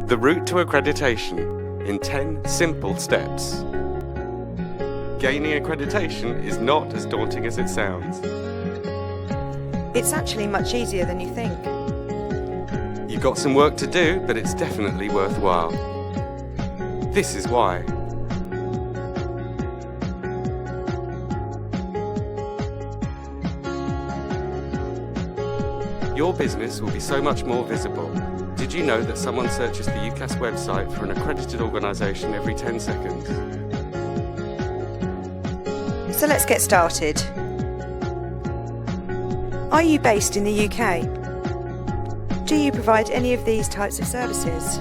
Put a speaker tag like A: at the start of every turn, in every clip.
A: The route to accreditation in 10 simple steps. Gaining accreditation is not as daunting as it sounds.
B: It's actually much easier than you think.
A: You've got some work to do, but it's definitely worthwhile. This is why. Your business will be so much more visible. Did you know that someone searches the UKAS website for an accredited organisation every 10 seconds?
B: So let's get started. Are you based in the UK? Do you provide any of these types of services?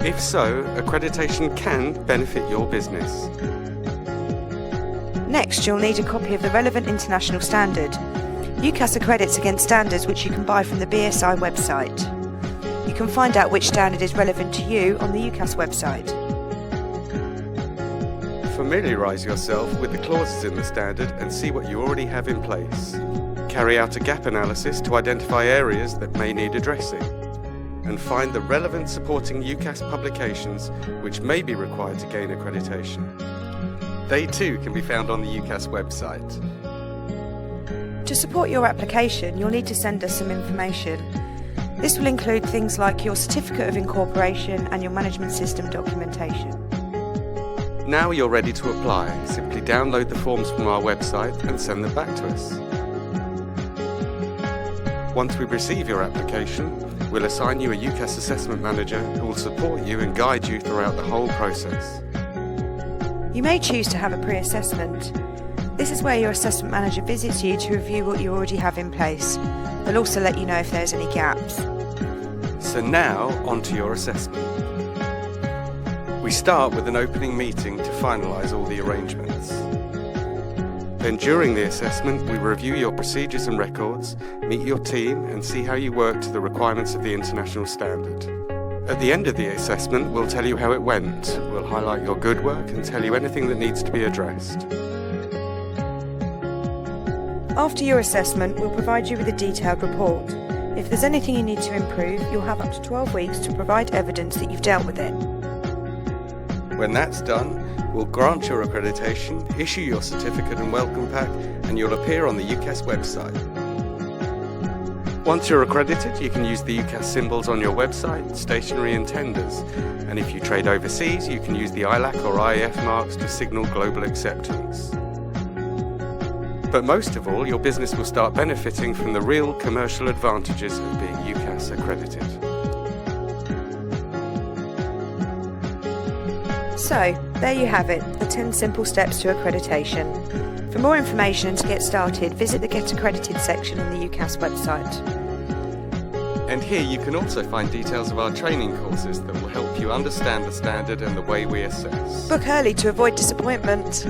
A: If so, accreditation can benefit your business.
B: Next, you'll need a copy of the relevant international standard. UKAS accredits against standards which you can buy from the BSI website. You can find out which standard is relevant to you on the UKAS website.
A: Familiarise yourself with the clauses in the standard and see what you already have in place. Carry out a gap analysis to identify areas that may need addressing. And find the relevant supporting UKAS publications which may be required to gain accreditation. They too can be found on the UKAS website.
B: To support your application, you'll need to send us some information. This will include things like your certificate of incorporation and your management system documentation.
A: Now you're ready to apply. Simply download the forms from our website and send them back to us. Once we receive your application, we'll assign you a UKAS assessment manager who will support you and guide you throughout the whole process.
B: You may choose to have a pre-assessment. This is where your assessment manager visits you to review what you already have in place. They'll also let you know if there's any gaps.
A: So now, on to your assessment. We start with an opening meeting to finalise all the arrangements. Then during the assessment, we review your procedures and records, meet your team and see how you work to the requirements of the international standard. At the end of the assessment, we'll tell you how it went. We'll highlight your good work and tell you anything that needs to be addressed.
B: After your assessment, we'll provide you with a detailed report. If there's anything you need to improve, you'll have up to 12 weeks to provide evidence that you've dealt with it.
A: When that's done, we'll grant your accreditation, issue your certificate and welcome pack, and you'll appear on the UKAS website. Once you're accredited, you can use the UKAS symbols on your website, stationery and tenders. And if you trade overseas, you can use the ILAC or IAF marks to signal global acceptance. But most of all, your business will start benefiting from the real commercial advantages of being UKAS accredited.
B: So, there you have it, the 10 simple steps to accreditation. For more information and to get started, visit the Get Accredited section on the UKAS website.
A: And here you can also find details of our training courses that will help you understand the standard and the way we assess.
B: Book early to avoid disappointment.